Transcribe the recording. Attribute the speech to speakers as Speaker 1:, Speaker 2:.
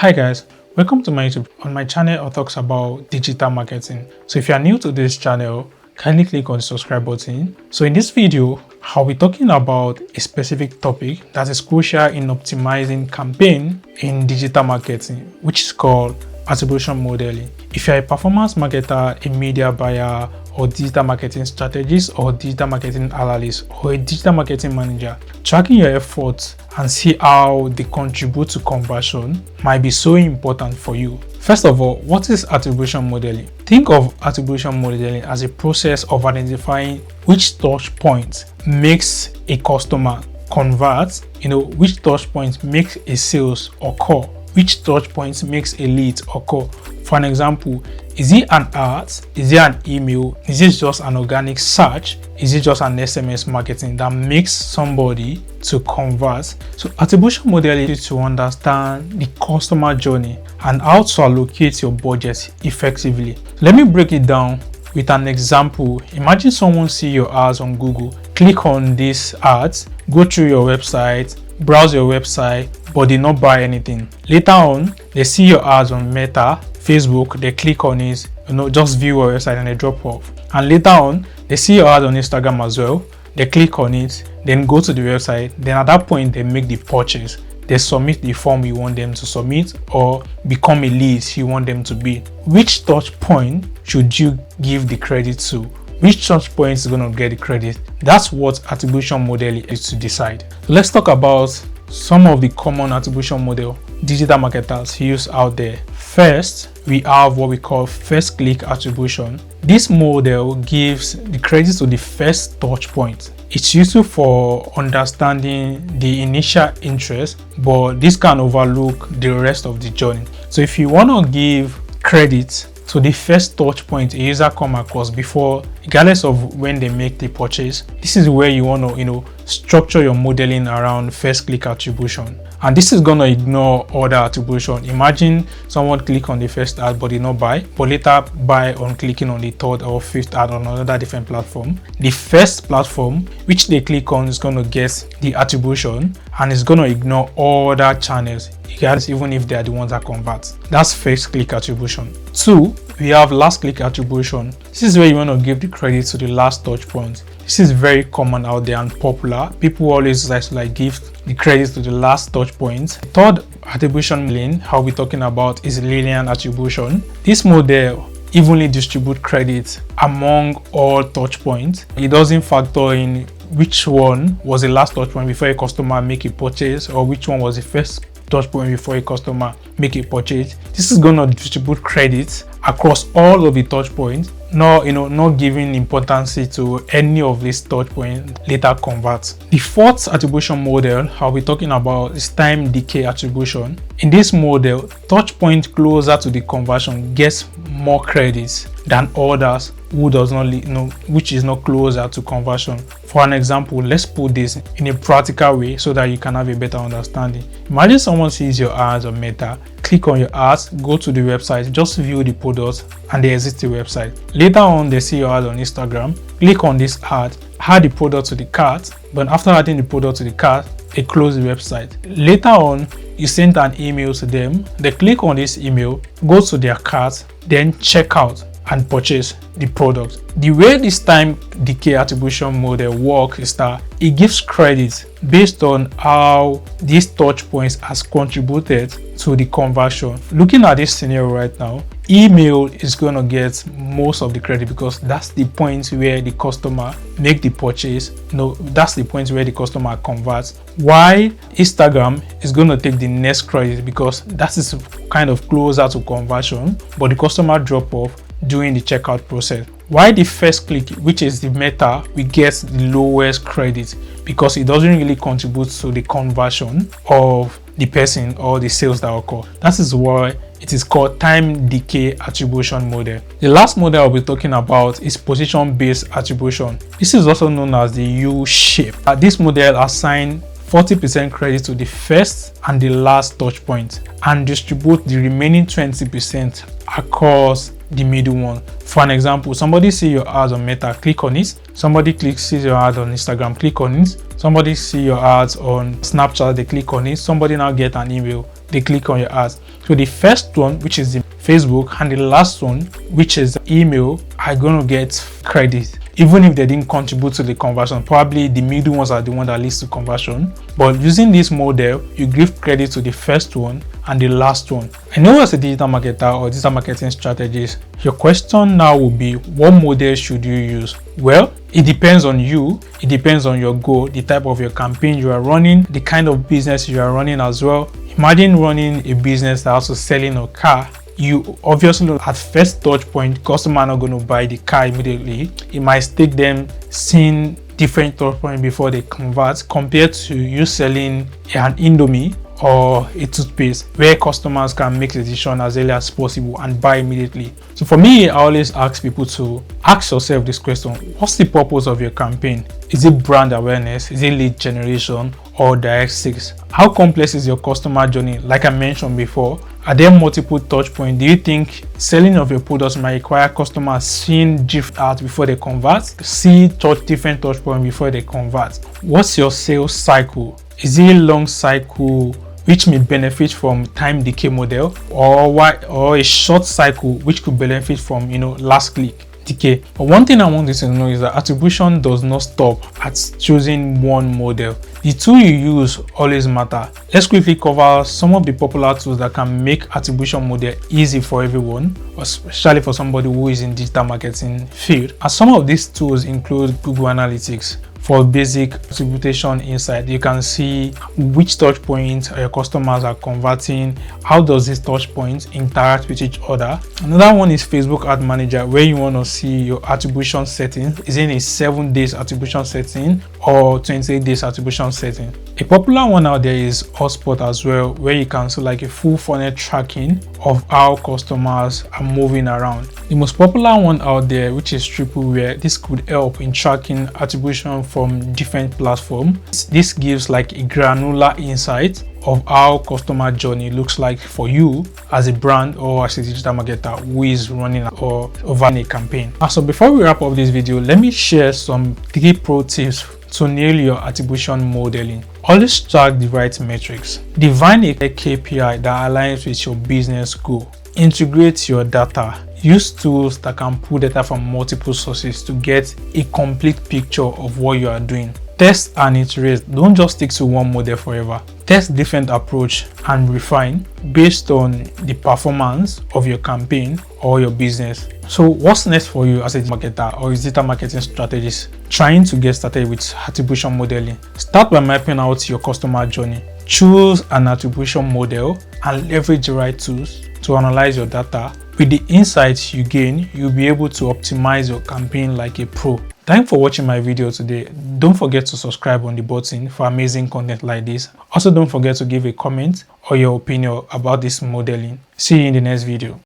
Speaker 1: Hi guys, welcome to my YouTube. On my channel, I talk about digital marketing. So if you are new to this channel, kindly click on the subscribe button. So in this video, I'll be talking about a specific topic that is crucial in optimizing campaign in digital marketing, which is called attribution modeling. If you're a performance marketer, a media buyer, or digital marketing strategist, or digital marketing analyst, or a digital marketing manager, tracking your efforts and see how they contribute to conversion might be so important for you. First of all, what is attribution modeling? Think of attribution modeling as a process of identifying which touch point makes a customer convert, which touch point makes a sales occur, which touch point makes a lead occur. For an example, is it an ad? Is it an email? Is it just an organic search? Is it just an SMS marketing that makes somebody to convert? So attribution modeling is to understand the customer journey and how to allocate your budget effectively. Let me break it down with an example. Imagine someone see your ads on Google, click on these ads, go through your website, browse your website, but did not buy anything. Later on, they see your ads on Meta, Facebook, they click on it, just view your website and they drop off. And later on, they see your ad on Instagram as well, they click on it, then go to the website, then at that point they make the purchase. They submit the form you want them to submit or become a lead you want them to be. Which touch point should you give the credit to? Which touch point is going to get the credit? That's what attribution modeling is to decide. Let's talk about some of the common attribution model digital marketers use out there. First, we have what we call first click attribution. This model gives the credit to the first touch point. It's useful for understanding the initial interest, but this can overlook the rest of the journey. So if you want to give credit to the first touch point a user come across before, regardless of when they make the purchase, this is where you want to structure your modeling around first click attribution. And this is going to ignore other attribution. Imagine someone click on the first ad but did not buy, but later buy on clicking on the third or fifth ad on another different platform. The first platform which they click on is going to get the attribution and it's going to ignore other channels, even if they are the ones that convert. That's first click attribution. 2, we have last click attribution. This is where you want to give the credit to the last touch point. This is very common out there and popular. People always give the credit to the last touch point. The third attribution modeling I'll be talking about is linear attribution. This model evenly distributes credit among all touch points. It doesn't factor in which one was the last touch point before a customer make a purchase or which one was the first touch point before a customer make a purchase. This is going to distribute credit across all of the touch points, not giving importance to any of these touch points later convert. The fourth attribution model I'll be talking about is time decay attribution. In this model, touch point closer to the conversion gets more credits than others which is not closer to conversion. For an example, let's put this in a practical way so that you can have a better understanding. Imagine someone sees your ads on Meta, click on your ads, go to the website, just view the products and they exit the website. Later on, they see your ad on Instagram, click on this ad, add the product to the cart, but after adding the product to the cart, they close the website. Later on, you send an email to them, they click on this email, go to their cart, then check out and purchase the product. The way this time decay attribution model works is that it gives credit based on how these touch points has contributed to the conversion. Looking at this scenario right now, email is going to get most of the credit because that's the point where the customer make the purchase. That's the point where the customer converts. Why Instagram is going to take the next credit because that is kind of closer to conversion, but the customer drop off during the checkout process. Why the first click, which is the Meta, we get the lowest credit because it doesn't really contribute to the conversion of the person or the sales that occur. That is why it is called time decay attribution model. The last model I'll be talking about is position-based attribution. This is also known as the U-shape. This model assigns 40% credit to the first and the last touch point and distribute the remaining 20% across the middle one. For an example, somebody see your ads on Meta, click on it. Somebody sees your ads on Instagram, click on it. Somebody see your ads on Snapchat, they click on it. Somebody now get an email, they click on your ads. So the first one, which is the Facebook, and the last one, which is email, are going to get credit even if they didn't contribute to the conversion. Probably the middle ones are the one that leads to conversion. But using this model, you give credit to the first one and the last one. I know as a digital marketer or digital marketing strategist, your question now will be, what model should you use? Well, it depends on you. It depends on your goal, the type of your campaign you are running, the kind of business you are running as well. Imagine running a business that also selling a car. You obviously know at first touch point, customer are not going to buy the car immediately. It might take them seeing different touch points before they convert, compared to you selling an Indomie or a toothpaste where customers can make a decision as early as possible and buy immediately. So for me, I always ask people to ask yourself this question: what's the purpose of your campaign? Is it brand awareness? Is it lead generation or direct sales? How complex is your customer journey? Like I mentioned before, are there multiple touch points? Do you think selling of your products might require customers seeing drift out before they convert, different touch points before they convert? What's your sales cycle? Is it a long cycle which may benefit from time decay model, or a short cycle which could benefit from last click decay? But one thing I want you to know is that attribution does not stop at choosing one model. The tool you use always matter. Let's quickly cover some of the popular tools that can make attribution model easy for everyone, especially for somebody who is in digital marketing field. And some of these tools include Google Analytics. For basic attribution insight, you can see which touch points your customers are converting, how does this touch points interact with each other. Another one is Facebook Ad Manager, where you want to see your attribution settings. Is it a 7 days attribution setting or 28 days attribution setting? A popular one out there is Hotspot as well, where you can see like a full funnel tracking of how customers are moving around. The most popular one out there, which is Tripleware, this could help in tracking attribution from different platforms. This gives like a granular insight of how customer journey looks like for you as a brand or as a digital marketer who is running or over a campaign. So before we wrap up this video, let me share some 3 pro tips to nail your attribution modeling. Always track the right metrics. Define a KPI that aligns with your business goal. Integrate your data. Use tools that can pull data from multiple sources to get a complete picture of what you are doing. Test and iterate. Don't just stick to one model forever. Test different approach and refine based on the performance of your campaign or your business. So what's next for you as a marketer or a digital marketing strategist trying to get started with attribution modeling? Start by mapping out your customer journey. Choose an attribution model and leverage the right tools to analyze your data. With the insights you gain, you'll be able to optimize your campaign like a pro. Thanks for watching my video today. Don't forget to subscribe on the button for amazing content like this. Also, don't forget to give a comment or your opinion about this modeling. See you in the next video.